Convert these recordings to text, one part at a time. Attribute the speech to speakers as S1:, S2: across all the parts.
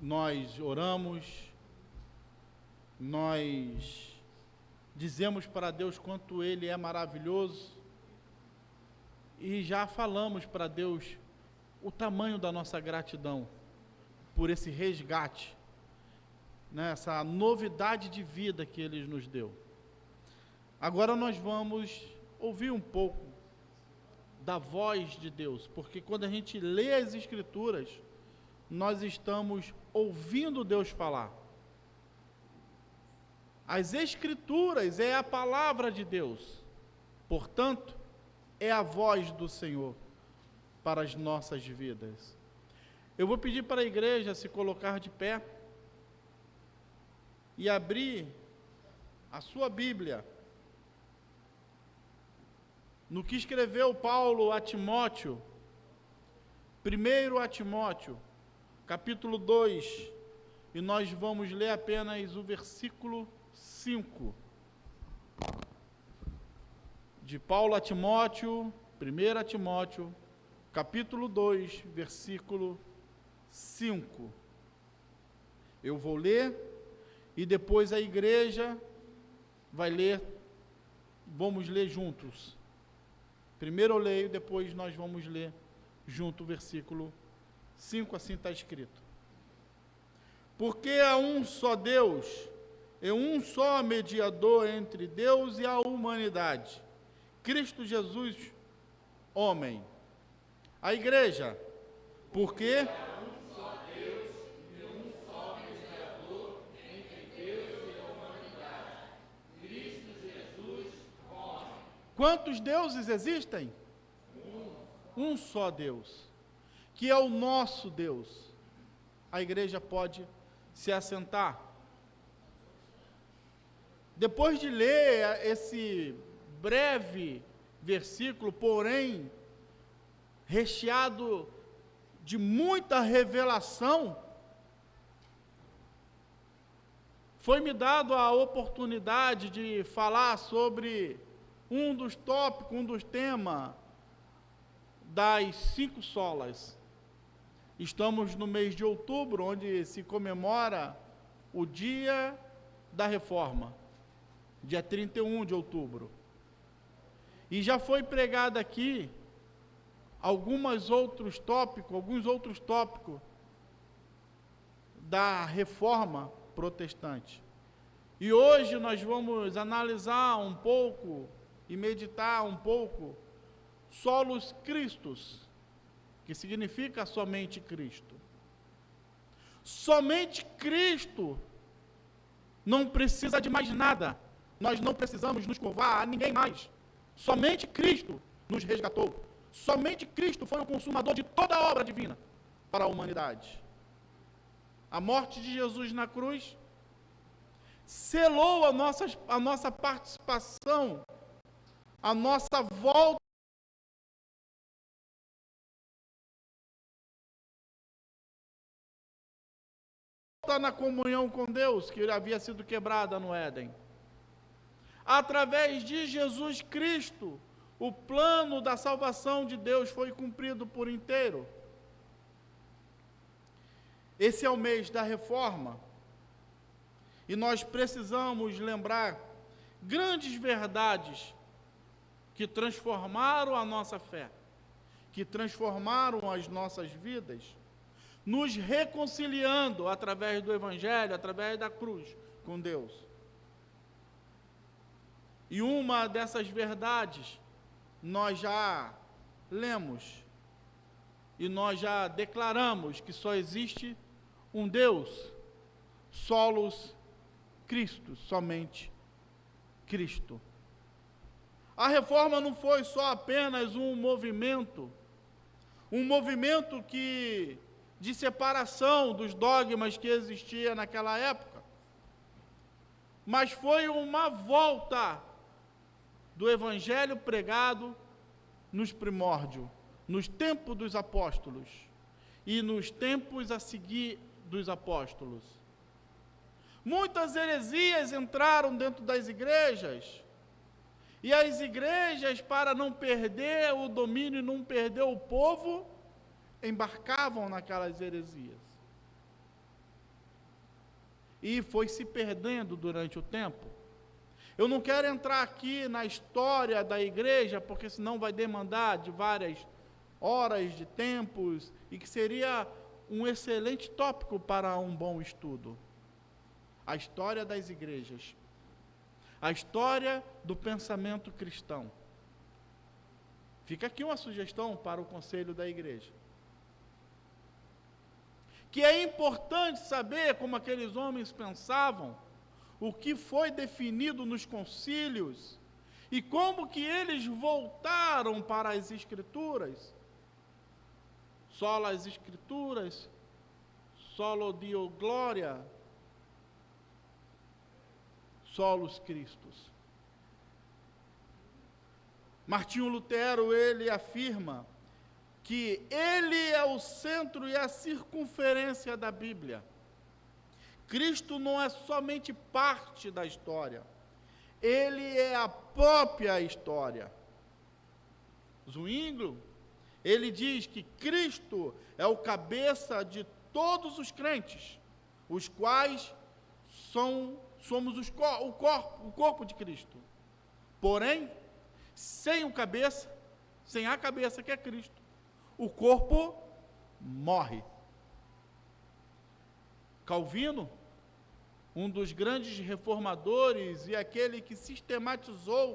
S1: nós oramos, nós dizemos para Deus quanto Ele é maravilhoso e já falamos para Deus o tamanho da nossa gratidão por esse resgate, né, essa novidade de vida que Ele nos deu. Agora nós vamos ouvir um pouco da voz de Deus, porque quando a gente lê as Escrituras, nós estamos ouvindo Deus falar. As Escrituras é a palavra de Deus, portanto, é a voz do Senhor para as nossas vidas. Eu vou pedir para a igreja se colocar de pé e abrir a sua Bíblia no que escreveu Paulo a Timóteo, 1 a Timóteo, capítulo 2, e nós vamos ler apenas o versículo 5. De Paulo a Timóteo, 1 a Timóteo, capítulo 2, versículo 5. Eu vou ler e depois a igreja vai ler, vamos ler juntos. Primeiro eu leio, depois nós vamos ler junto o versículo 5, assim está escrito. Porque há um só Deus, e um só mediador entre Deus e a humanidade, Cristo Jesus, homem. A igreja, porque há um só Deus e um só mediador entre Deus e a humanidade, Cristo Jesus, homem. Quantos deuses existem? Um só Deus, que é o nosso Deus. A igreja pode se assentar. Depois de ler esse breve versículo, porém recheado de muita revelação, foi-me dado a oportunidade de falar sobre um dos tópicos, um dos temas das 5 solas. Estamos no mês de outubro, onde se comemora o dia da reforma, dia 31 de outubro. E já foi pregado aqui alguns outros tópicos da reforma protestante. E hoje nós vamos analisar um pouco e meditar um pouco solos Christus, que significa somente Cristo. Somente Cristo não precisa de mais nada. Nós não precisamos nos curvar a ninguém mais. Somente Cristo nos resgatou. Somente Cristo foi o consumador de toda a obra divina para a humanidade. A morte de Jesus na cruz selou a nossa participação, a nossa volta na comunhão com Deus, que havia sido quebrada no Éden. Através de Jesus Cristo, o plano da salvação de Deus foi cumprido por inteiro. Esse é o mês da reforma, e nós precisamos lembrar grandes verdades que transformaram a nossa fé, que transformaram as nossas vidas, nos reconciliando através do Evangelho, através da cruz com Deus. E uma dessas verdades nós já lemos e nós já declaramos que só existe um Deus, solos Cristo, somente Cristo. A reforma não foi só apenas um movimento que de separação dos dogmas que existia naquela época, mas foi uma volta do Evangelho pregado nos primórdios, nos tempos dos apóstolos e nos tempos a seguir dos apóstolos. Muitas heresias entraram dentro das igrejas, e as igrejas, para não perder o domínio e não perder o povo, embarcavam naquelas heresias. e foi se perdendo durante o tempo. Eu não quero entrar aqui na história da igreja, porque senão vai demandar de várias horas de tempos, e que seria um excelente tópico para um bom estudo. A história das igrejas. A história do pensamento cristão. Fica aqui uma sugestão para o conselho da igreja. Que é importante saber como aqueles homens pensavam, o que foi definido nos concílios, e como que eles voltaram para as Escrituras. Sola as Escrituras, solo Dio Glória, solos Christus. Martinho Lutero, ele afirma que ele é o centro e a circunferência da Bíblia. Cristo não é somente parte da história, ele é a própria história. Zwinglio, ele diz que Cristo é o cabeça de todos os crentes, os quais somos o corpo de Cristo. Porém, sem a cabeça que é Cristo, o corpo morre. Calvino, um dos grandes reformadores e aquele que sistematizou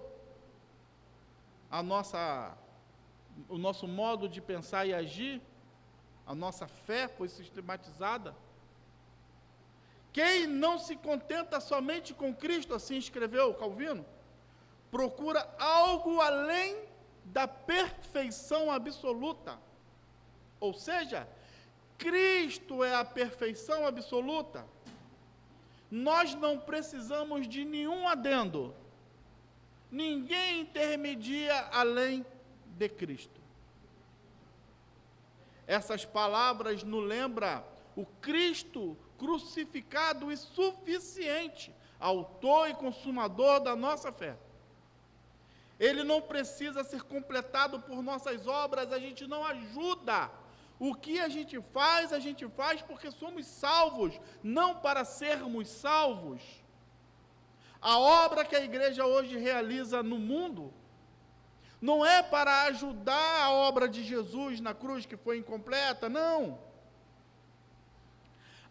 S1: o nosso modo de pensar e agir, a nossa fé foi sistematizada. Quem não se contenta somente com Cristo, assim escreveu Calvino, procura algo além da perfeição absoluta. Ou seja, Cristo é a perfeição absoluta. Nós não precisamos de nenhum adendo. Ninguém intermedia além de Cristo. Essas palavras nos lembram o Cristo crucificado e suficiente, autor e consumador da nossa fé. Ele não precisa ser completado por nossas obras, a gente não ajuda. O que a gente faz porque somos salvos, não para sermos salvos. A obra que a igreja hoje realiza no mundo não é para ajudar a obra de Jesus na cruz, que foi incompleta, não.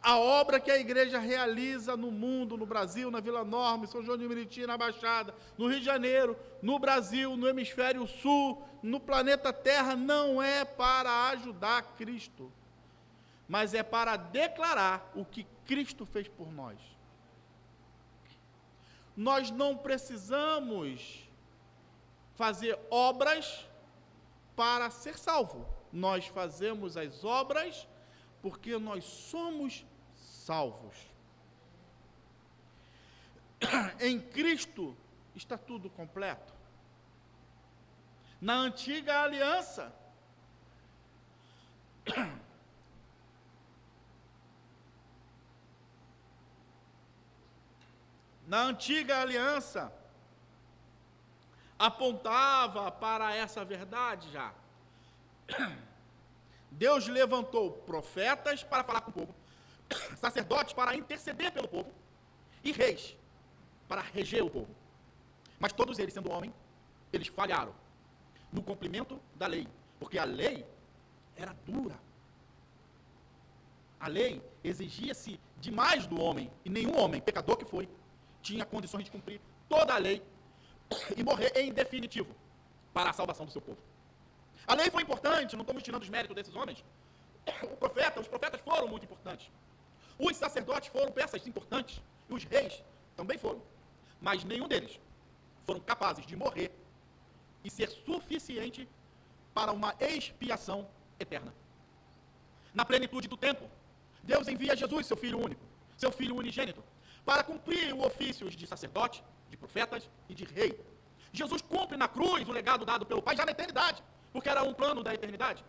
S1: A obra que a igreja realiza no mundo, no Brasil, na Vila Nova, em São João de Meriti, na Baixada, no Rio de Janeiro, no Brasil, no Hemisfério Sul, no planeta Terra, não é para ajudar Cristo, mas é para declarar o que Cristo fez por nós. Nós não precisamos fazer obras para ser salvo. Nós fazemos as obras porque nós somos salvos. Em Cristo está tudo completo. Na antiga aliança, apontava para essa verdade já. Deus levantou profetas para falar com o povo, sacerdotes para interceder pelo povo e reis para reger o povo. Mas todos eles, sendo homem, eles falharam no cumprimento da lei, porque a lei era dura. A lei exigia-se demais do homem, e nenhum homem, pecador que foi, tinha condições de cumprir toda a lei e morrer em definitivo para a salvação do seu povo. A lei foi importante, não estamos tirando os méritos desses homens. Os profetas foram muito importantes. Os sacerdotes foram peças importantes. E os reis também foram. Mas nenhum deles foram capazes de morrer e ser suficiente para uma expiação eterna. Na plenitude do tempo, Deus envia Jesus, seu Filho único, seu Filho unigênito, para cumprir o ofício de sacerdote, de profetas e de rei. Jesus cumpre na cruz o legado dado pelo Pai já na eternidade, porque era um plano da eternidade.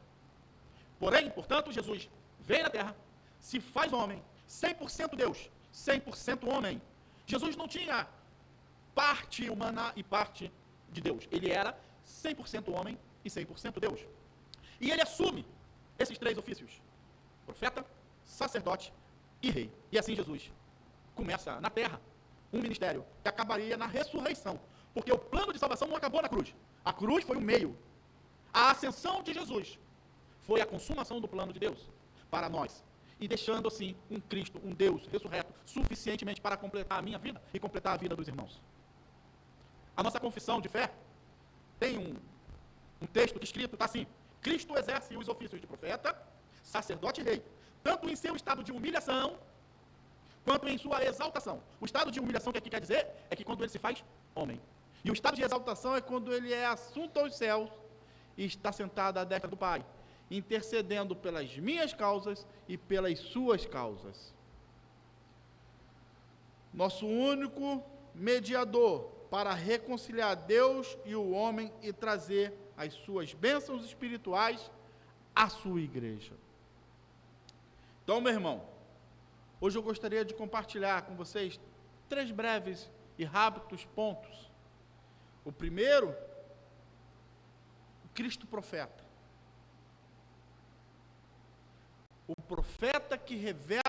S1: Porém, portanto, Jesus veio na terra, se faz homem, 100% Deus, 100% homem. Jesus não tinha parte humana e parte de Deus. Ele era 100% homem e 100% Deus. E ele assume esses três ofícios: profeta, sacerdote e rei. E assim Jesus começa na terra um ministério que acabaria na ressurreição, porque o plano de salvação não acabou na cruz. A cruz foi o meio. A ascensão de Jesus foi a consumação do plano de Deus para nós, e deixando assim um Cristo, um Deus ressurreto, suficientemente para completar a minha vida e completar a vida dos irmãos. A nossa confissão de fé tem um texto escrito, está assim: Cristo exerce os ofícios de profeta, sacerdote e rei, tanto em seu estado de humilhação, quanto em sua exaltação. O estado de humilhação que aqui quer dizer é que quando ele se faz homem. E o estado de exaltação é quando ele é assunto aos céus e está sentado à destra do Pai, intercedendo pelas minhas causas e pelas suas causas. Nosso único mediador para reconciliar Deus e o homem e trazer as suas bênçãos espirituais à sua igreja. Então, meu irmão, hoje eu gostaria de compartilhar com vocês 3 breves e rápidos pontos. O primeiro, o Cristo profeta. O profeta que revela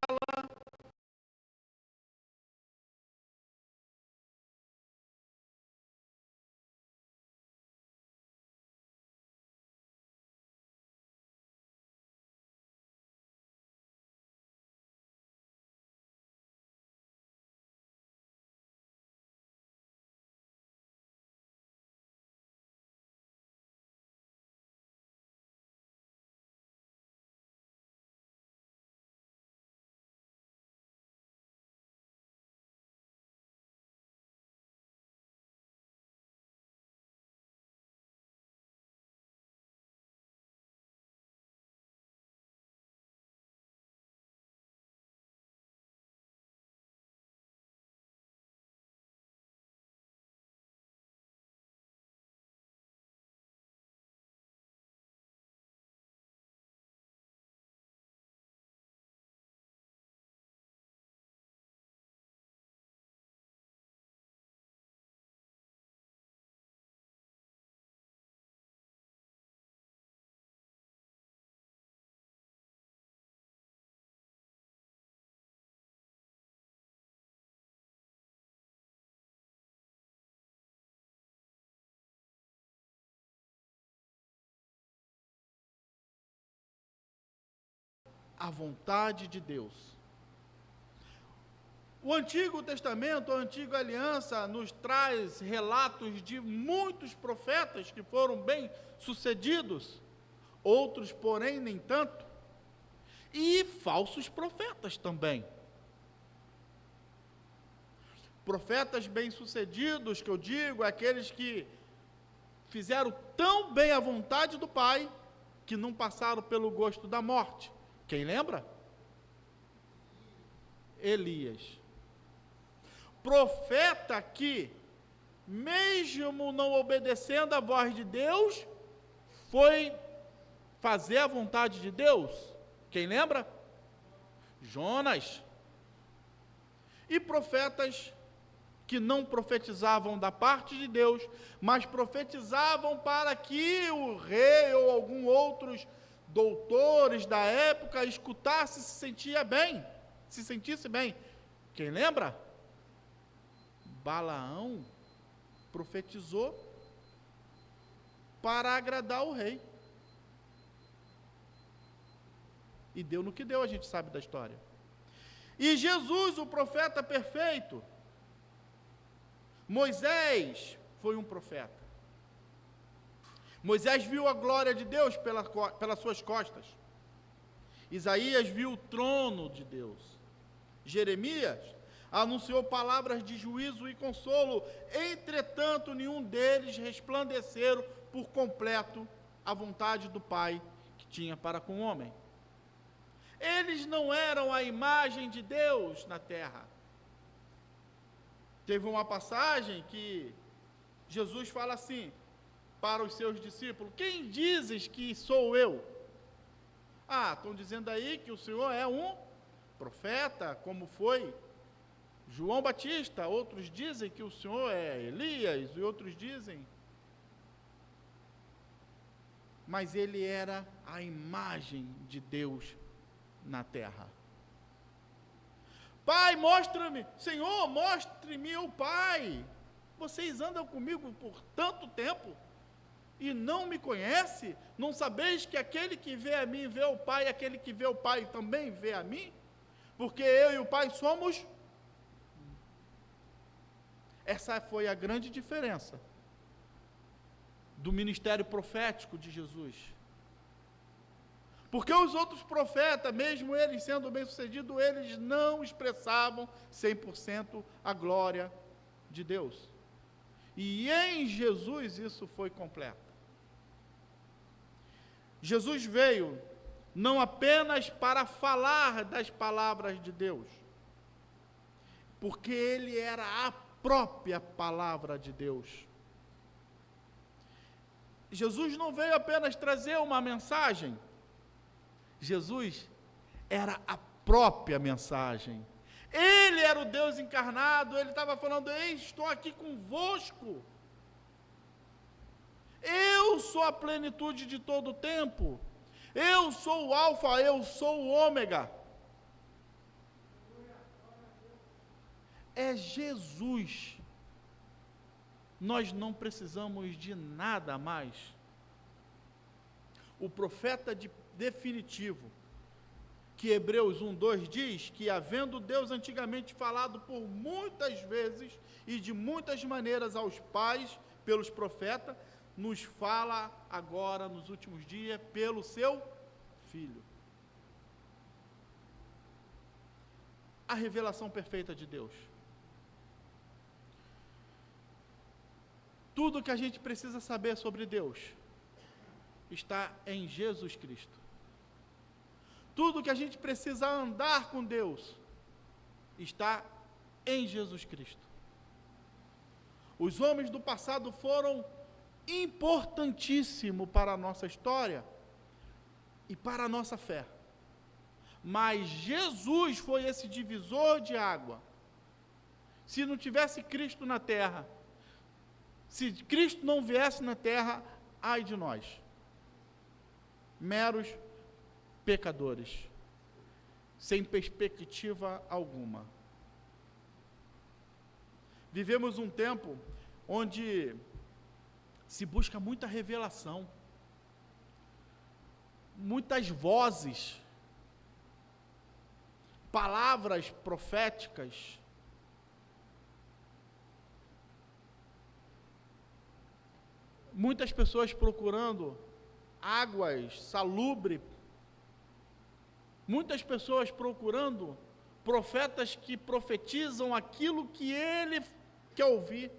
S1: a vontade de Deus. O Antigo Testamento, a Antiga Aliança, nos traz relatos de muitos profetas que foram bem sucedidos, outros, porém, nem tanto, e falsos profetas também. Profetas bem-sucedidos, que eu digo, aqueles que fizeram tão bem a vontade do Pai, que não passaram pelo gosto da morte. Quem lembra? Elias. Profeta que, mesmo não obedecendo a voz de Deus, foi fazer a vontade de Deus. Quem lembra? Jonas. E profetas que não profetizavam da parte de Deus, mas profetizavam para que o rei ou algum outros doutores da época escutasse e se sentisse bem. Quem lembra? Balaão profetizou para agradar o rei. E deu no que deu, a gente sabe da história. E Jesus, o profeta perfeito, Moisés foi um profeta. Moisés viu a glória de Deus pelas suas costas. Isaías viu o trono de Deus. Jeremias anunciou palavras de juízo e consolo, entretanto, nenhum deles resplandeceram por completo a vontade do Pai que tinha para com o homem. Eles não eram a imagem de Deus na terra. Teve uma passagem que Jesus fala assim para os seus discípulos: quem dizes que sou eu? Estão dizendo aí que o Senhor é um profeta, como foi João Batista. Outros dizem que o Senhor é Elias, e outros dizem. Mas ele era a imagem de Deus na terra. Pai, mostra-me, Senhor, mostre-me o Pai. Vocês andam comigo por tanto tempo e não me conhecem? Não sabeis que aquele que vê a mim vê o Pai, e aquele que vê o Pai também vê a mim? Porque eu e o Pai somos. Essa foi a grande diferença do ministério profético de Jesus. Porque os outros profetas, mesmo eles sendo bem-sucedidos, eles não expressavam 100% a glória de Deus. E em Jesus isso foi completo. Jesus veio não apenas para falar das palavras de Deus, porque ele era a própria palavra de Deus. Jesus não veio apenas trazer uma mensagem, Jesus era a própria mensagem. Ele era o Deus encarnado, ele estava falando, ei, estou aqui convosco. Eu sou a plenitude de todo o tempo. Eu sou o alfa, eu sou o ômega. É Jesus. Nós não precisamos de nada mais. O profeta definitivo, que Hebreus 1:2 diz que, havendo Deus antigamente falado por muitas vezes e de muitas maneiras aos pais pelos profetas, nos fala agora, nos últimos dias, pelo seu Filho. A revelação perfeita de Deus. Tudo que a gente precisa saber sobre Deus está em Jesus Cristo. Tudo que a gente precisa andar com Deus está em Jesus Cristo. Os homens do passado foram importantíssimos para a nossa história e para a nossa fé. Mas Jesus foi esse divisor de água. Se não tivesse Cristo na terra, se Cristo não viesse na terra, ai de nós, meros pecadores, sem perspectiva alguma. Vivemos um tempo onde se busca muita revelação, muitas vozes, palavras proféticas. Muitas pessoas procurando águas salubres, muitas pessoas procurando profetas que profetizam aquilo que ele quer ouvir.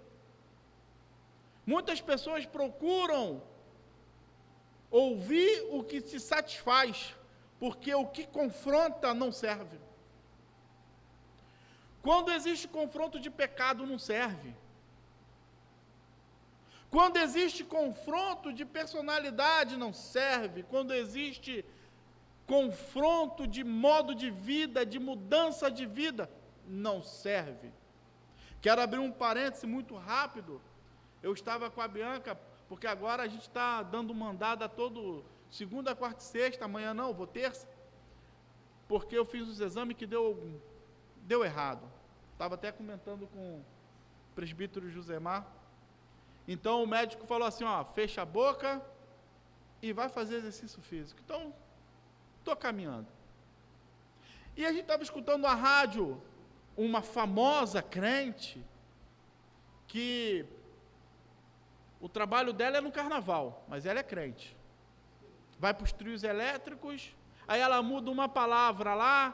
S1: Muitas pessoas procuram ouvir o que se satisfaz, porque o que confronta não serve. Quando existe confronto de pecado, não serve. Quando existe confronto de personalidade, não serve. Quando existe confronto de modo de vida, de mudança de vida, não serve. Quero abrir um parêntese muito rápido. Eu estava com a Bianca, porque agora a gente está dando mandada todo segunda, quarta e sexta, amanhã não, vou terça, porque eu fiz os exames que deu errado. Estava até comentando com o presbítero Josemar. Então o médico falou assim, ó, fecha a boca e vai fazer exercício físico. Então, estou caminhando. E a gente estava escutando a rádio, uma famosa crente, que o trabalho dela é no carnaval, mas ela é crente. Vai para os trios elétricos, aí ela muda uma palavra lá,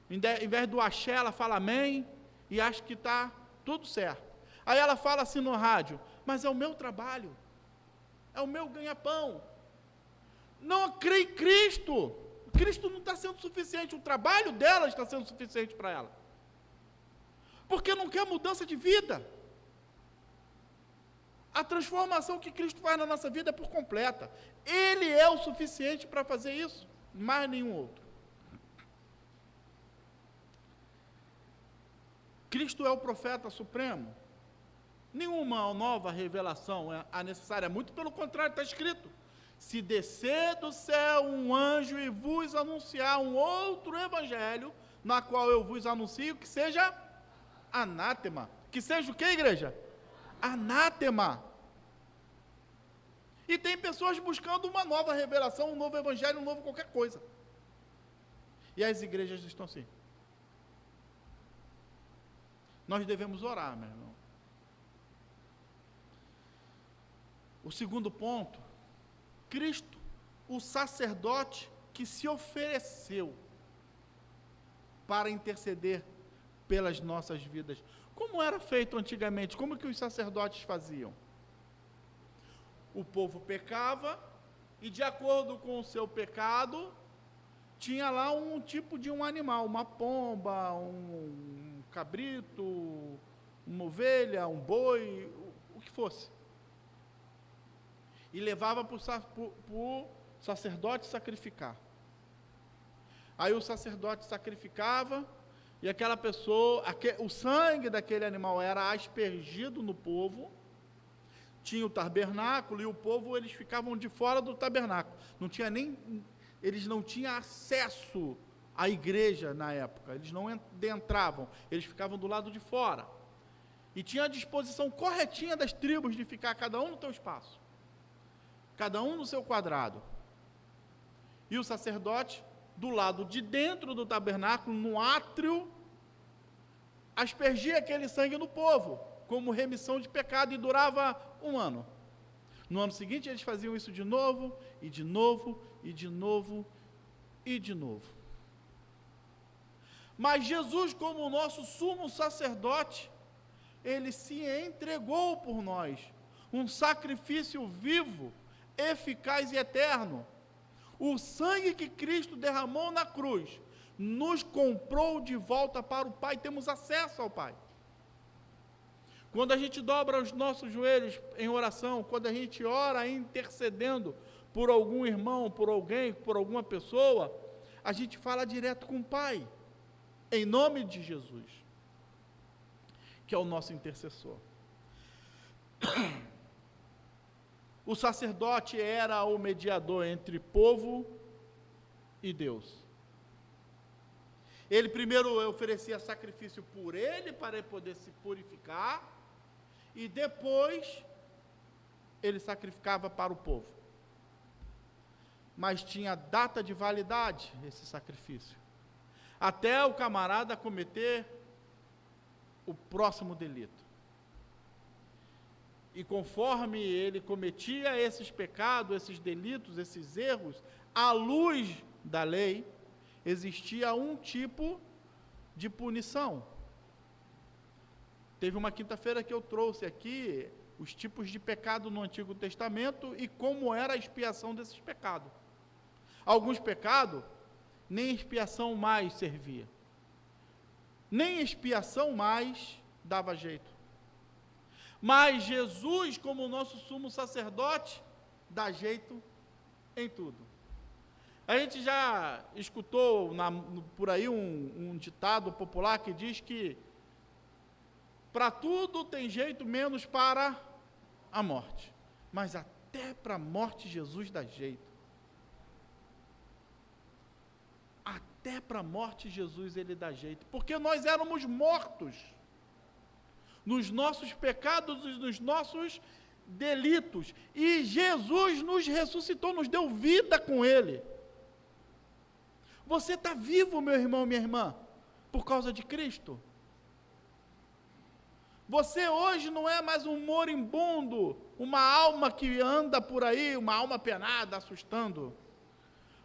S1: em vez do axé, ela fala amém, e acha que está tudo certo. Aí ela fala assim no rádio, mas é o meu trabalho, é o meu ganha-pão. Não crê em Cristo. Cristo não está sendo suficiente, o trabalho dela está sendo suficiente para ela. Porque não quer mudança de vida. A transformação que Cristo faz na nossa vida é por completa. Ele é o suficiente para fazer isso, mais nenhum outro. Cristo é o profeta supremo. Nenhuma nova revelação é necessária, muito pelo contrário, está escrito: se descer do céu um anjo e vos anunciar um outro evangelho, na qual eu vos anuncio, que seja anátema. Que seja o que, igreja? Anátema. E tem pessoas buscando uma nova revelação, um novo evangelho, um novo qualquer coisa. E as igrejas estão assim. Nós devemos orar, meu irmão. O segundo ponto, Cristo, o sacerdote que se ofereceu para interceder pelas nossas vidas. Como era feito antigamente? Como que os sacerdotes faziam? O povo pecava e, de acordo com o seu pecado, tinha lá um tipo de um animal, uma pomba, um cabrito, uma ovelha, um boi, o que fosse. E levava para o sacerdote sacrificar. Aí o sacerdote sacrificava e aquela pessoa, o sangue daquele animal era aspergido no povo. Tinha o tabernáculo e o povo, eles ficavam de fora do tabernáculo. Eles não tinham acesso à igreja na época. Eles não entravam, eles ficavam do lado de fora. E tinha a disposição corretinha das tribos de ficar cada um no seu espaço. Cada um no seu quadrado. E o sacerdote, do lado de dentro do tabernáculo, no átrio, aspergia aquele sangue no povo, como remissão de pecado, e durava 1 ano. No ano seguinte, eles faziam isso de novo, e de novo, e de novo, e de novo. Mas Jesus, como o nosso sumo sacerdote, ele se entregou por nós, um sacrifício vivo, eficaz e eterno. O sangue que Cristo derramou na cruz nos comprou de volta para o Pai, temos acesso ao Pai. Quando a gente dobra os nossos joelhos em oração, quando a gente ora intercedendo por algum irmão, por alguém, por alguma pessoa, a gente fala direto com o Pai, em nome de Jesus, que é o nosso intercessor. O sacerdote era o mediador entre povo e Deus. Ele primeiro oferecia sacrifício por ele, para ele poder se purificar, e depois ele sacrificava para o povo. Mas tinha data de validade esse sacrifício, até o camarada cometer o próximo delito. E conforme ele cometia esses pecados, esses delitos, esses erros, à luz da lei, existia um tipo de punição. Teve uma quinta-feira que eu trouxe aqui os tipos de pecado no Antigo Testamento e como era a expiação desses pecados. Alguns pecados, nem expiação mais servia. Nem expiação mais dava jeito. Mas Jesus, como o nosso sumo sacerdote, dá jeito em tudo. A gente já escutou por aí um ditado popular que diz que para tudo tem jeito, menos para a morte. Mas até para a morte Jesus dá jeito. Até para a morte Jesus ele dá jeito. Porque nós éramos mortos nos nossos pecados e nos nossos delitos. E Jesus nos ressuscitou, nos deu vida com ele. Você está vivo, meu irmão, minha irmã, por causa de Cristo. Você hoje não é mais um moribundo, uma alma que anda por aí, uma alma penada, assustando.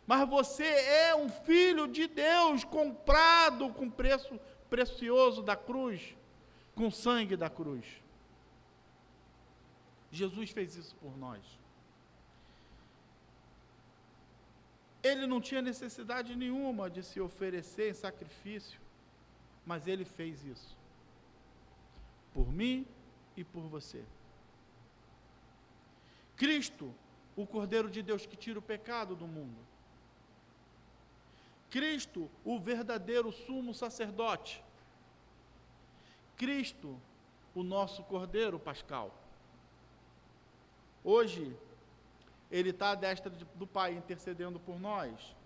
S1: Mas você é um filho de Deus, comprado com preço precioso da cruz, com sangue da cruz. Jesus fez isso por nós. Ele não tinha necessidade nenhuma de se oferecer em sacrifício, mas ele fez isso. Por mim e por você. Cristo, o Cordeiro de Deus que tira o pecado do mundo. Cristo, o verdadeiro sumo sacerdote. Cristo, o nosso Cordeiro pascal. Hoje, ele está à destra do Pai intercedendo por nós,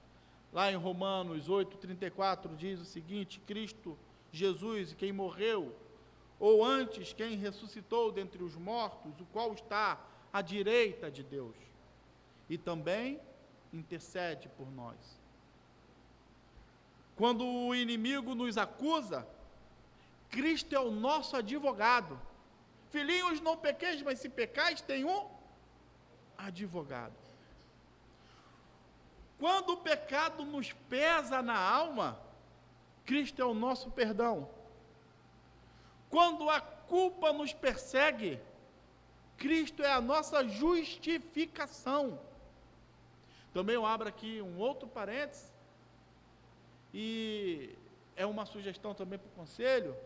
S1: Lá em Romanos 8:34 diz o seguinte: Cristo Jesus, quem morreu, ou antes, quem ressuscitou dentre os mortos, o qual está à direita de Deus, e também intercede por nós. Quando o inimigo nos acusa, Cristo é o nosso advogado. Filhinhos, não pequeis, mas se pecais, tem um advogado. Quando o pecado nos pesa na alma, Cristo é o nosso perdão. Quando a culpa nos persegue, Cristo é a nossa justificação. Também eu abro aqui um outro parênteses, e é uma sugestão também para o conselho,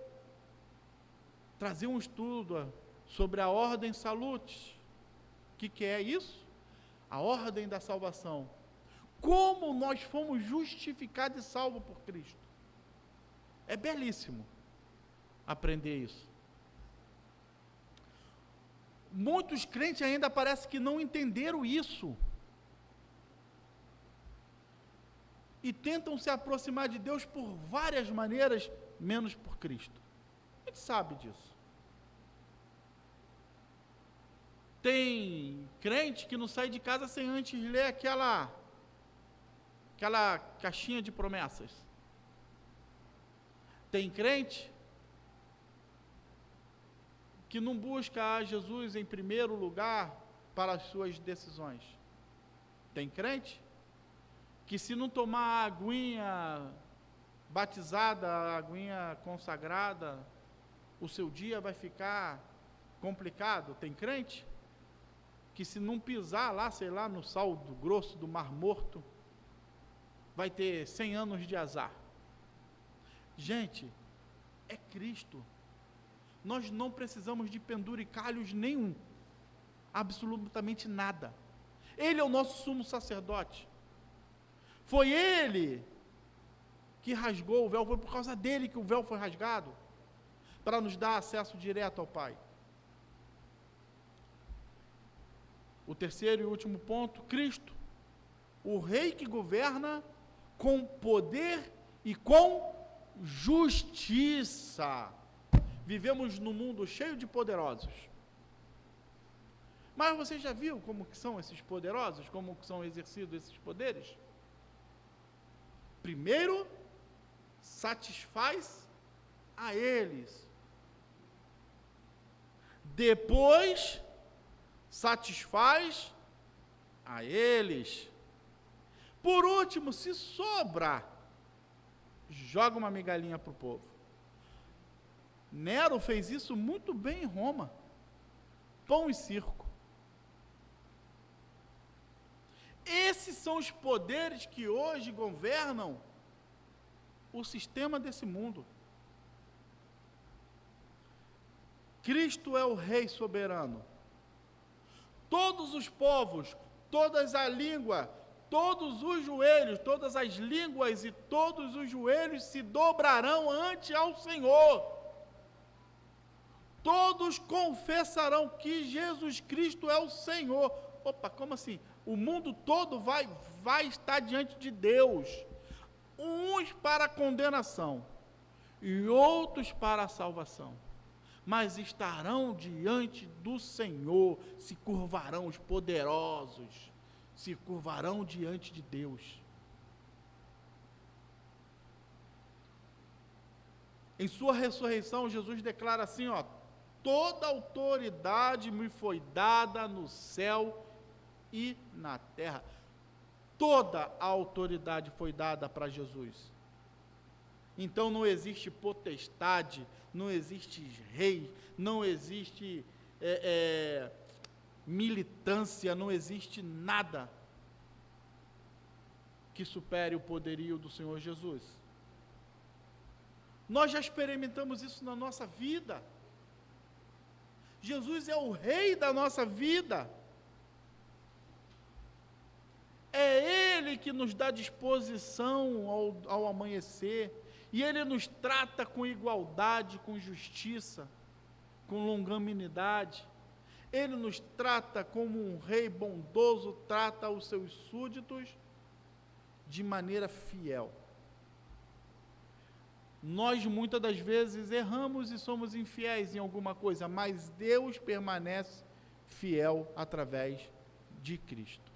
S1: trazer um estudo sobre a ordem salutis. O que é isso? A ordem da salvação. Como nós fomos justificados e salvos por Cristo. É belíssimo aprender isso. Muitos crentes ainda parece que não entenderam isso. E tentam se aproximar de Deus por várias maneiras, menos por Cristo. A gente sabe disso. Tem crente que não sai de casa sem antes ler aquela caixinha de promessas. Tem crente que não busca a Jesus em primeiro lugar para as suas decisões. Tem crente que, se não tomar a aguinha batizada, a aguinha consagrada, o seu dia vai ficar complicado. Tem crente que, se não pisar lá, sei lá, no sal grosso do Mar Morto, vai ter 100 anos de azar. Gente, é Cristo. Nós não precisamos de penduricalhos nenhum, absolutamente nada. Ele é o nosso sumo sacerdote. Foi Ele que rasgou o véu, foi por causa dele que o véu foi rasgado, para nos dar acesso direto ao Pai. O terceiro e último ponto: Cristo, o Rei que governa com poder e com justiça. Vivemos num mundo cheio de poderosos. Mas você já viu como que são esses poderosos? Como que são exercidos esses poderes? Primeiro, satisfaz a eles. Depois, satisfaz a eles. Por último, se sobrar, joga uma migalhinha para o povo. Nero fez isso muito bem em Roma. Pão e circo. Esses são os poderes que hoje governam o sistema desse mundo. Cristo é o Rei soberano. Todos os povos, todas a língua, todos os joelhos, todas as línguas e todos os joelhos se dobrarão ante ao Senhor. Todos confessarão que Jesus Cristo é o Senhor. Opa, como assim? O mundo todo vai estar diante de Deus. Uns para a condenação e outros para a salvação. Mas estarão diante do Senhor, se curvarão os poderosos, se curvarão diante de Deus. Em sua ressurreição, Jesus declara assim, toda autoridade me foi dada no céu e na terra. Toda a autoridade foi dada para Jesus. Então não existe potestade, não existe rei, não existe militância, não existe nada que supere o poderio do Senhor Jesus. Nós já experimentamos isso na nossa vida. Jesus é o Rei da nossa vida. É Ele que nos dá disposição ao amanhecer, e Ele nos trata com igualdade, com justiça, com longanimidade. Ele nos trata como um Rei bondoso trata os seus súditos, de maneira fiel. Nós muitas das vezes erramos e somos infiéis em alguma coisa, mas Deus permanece fiel através de Cristo.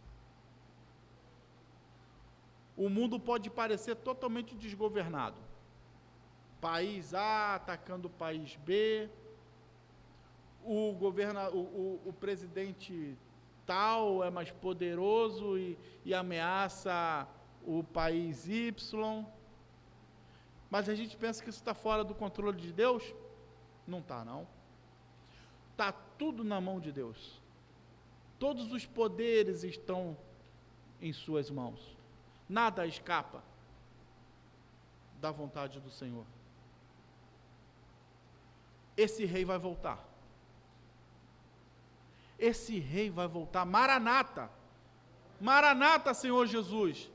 S1: O mundo pode parecer totalmente desgovernado. País A atacando o país B, o presidente tal é mais poderoso e ameaça o país Y. Mas a gente pensa que isso está fora do controle de Deus? Não está, não. Está tudo na mão de Deus. Todos os poderes estão em suas mãos. Nada escapa da vontade do Senhor. Esse rei vai voltar. Esse rei vai voltar. Maranata. Maranata, Senhor Jesus.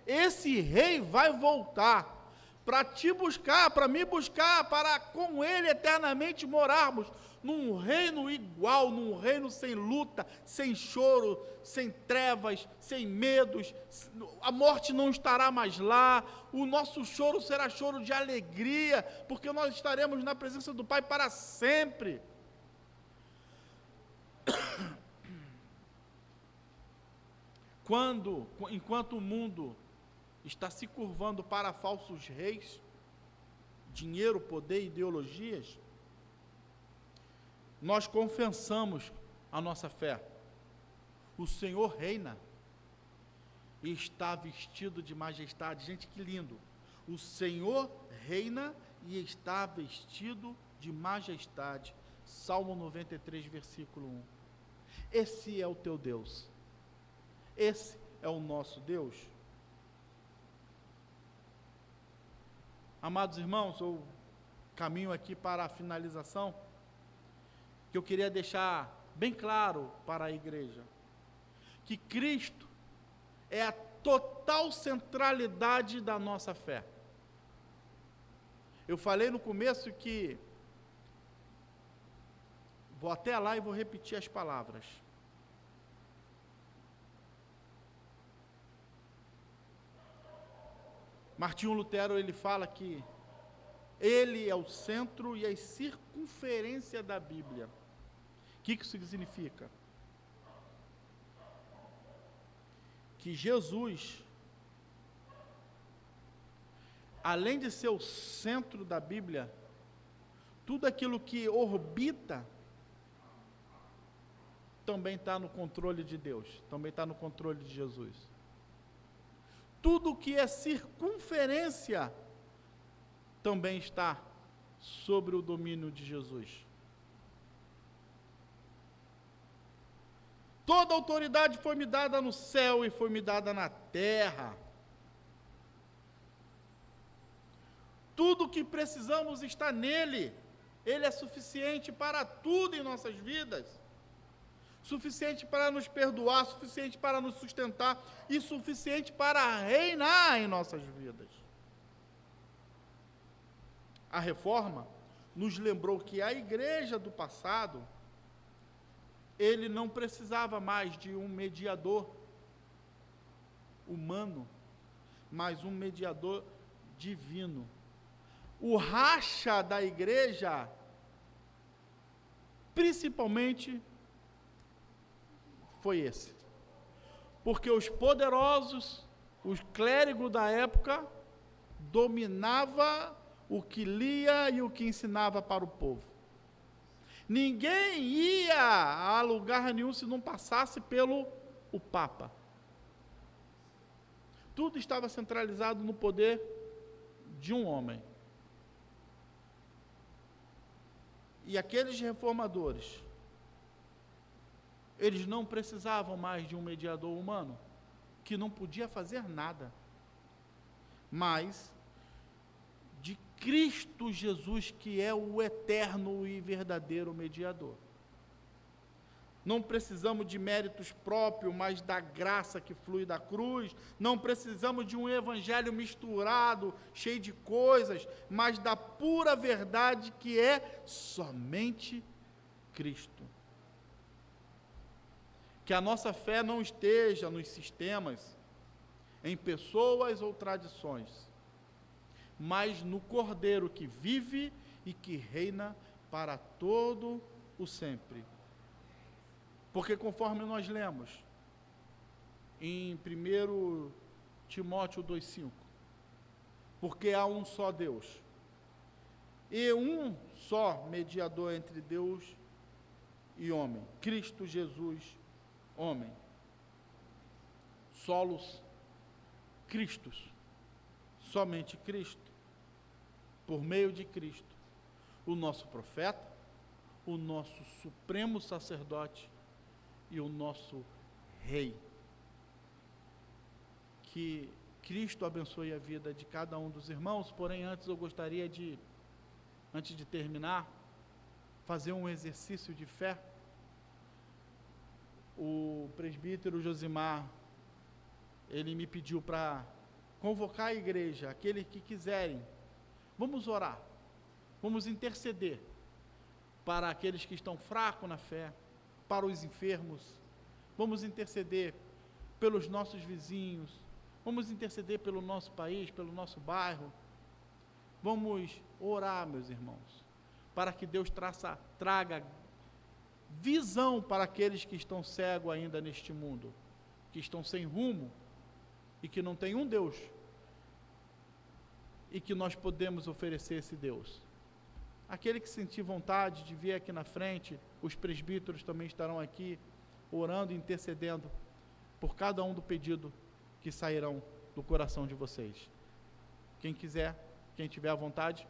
S1: Esse rei vai voltar para te buscar, para me buscar, para com ele eternamente morarmos num reino igual, num reino sem luta, sem choro, sem trevas, sem medos. A morte não estará mais lá, o nosso choro será choro de alegria, porque nós estaremos na presença do Pai para sempre. Enquanto o mundo está se curvando para falsos reis, dinheiro, poder, ideologias, nós confessamos a nossa fé. O Senhor reina e está vestido de majestade. Gente, que lindo! O Senhor reina e está vestido de majestade. Salmo 93, versículo 1. Esse é o teu Deus. Esse é o nosso Deus. Amados irmãos, eu caminho aqui para a finalização, que eu queria deixar bem claro para a igreja, que Cristo é a total centralidade da nossa fé. Eu falei no começo que, vou até lá e vou repetir as palavras. Martinho Lutero, ele fala que ele é o centro e a circunferência da Bíblia. O que isso significa? Que Jesus, além de ser o centro da Bíblia, tudo aquilo que orbita também está no controle de Deus, também está no controle de Jesus. Tudo que é circunferência também está sobre o domínio de Jesus. Toda autoridade foi me dada no céu e foi me dada na terra. Tudo que precisamos está nele. Ele é suficiente para tudo em nossas vidas. Suficiente para nos perdoar, suficiente para nos sustentar e suficiente para reinar em nossas vidas. A reforma nos lembrou que a igreja do passado, ele não precisava mais de um mediador humano, mas um mediador divino. O racha da igreja, principalmente, foi esse. Porque os poderosos, os clérigos da época, dominava o que lia e o que ensinava para o povo. Ninguém ia a lugar nenhum se não passasse pelo o Papa. Tudo estava centralizado no poder de um homem. E aqueles reformadores, eles não precisavam mais de um mediador humano, que não podia fazer nada, mas de Cristo Jesus, que é o eterno e verdadeiro mediador. Não precisamos de méritos próprios, mas da graça que flui da cruz. Não precisamos de um evangelho misturado, cheio de coisas, mas da pura verdade que é somente Cristo. Que a nossa fé não esteja nos sistemas, em pessoas ou tradições, mas no Cordeiro que vive e que reina para todo o sempre. Porque conforme nós lemos em 1 Timóteo 2,5, porque há um só Deus, e um só mediador entre Deus e homem, Cristo Jesus, homem. Solos Christus, somente Cristo, por meio de Cristo, o nosso profeta, o nosso supremo sacerdote e o nosso rei. Que Cristo abençoe a vida de cada um dos irmãos, porém antes eu gostaria de, antes de terminar, fazer um exercício de fé. O presbítero Josimar, ele me pediu para convocar a igreja, aqueles que quiserem, vamos orar, vamos interceder para aqueles que estão fracos na fé, para os enfermos, vamos interceder pelos nossos vizinhos, vamos interceder pelo nosso país, pelo nosso bairro, vamos orar, meus irmãos, para que Deus traga visão para aqueles que estão cegos ainda neste mundo, que estão sem rumo e que não tem um Deus, e que nós podemos oferecer esse Deus. Aquele que sentir vontade de vir aqui na frente, os presbíteros também estarão aqui, orando e intercedendo por cada um do pedido que sairão do coração de vocês. Quem quiser, quem tiver à vontade,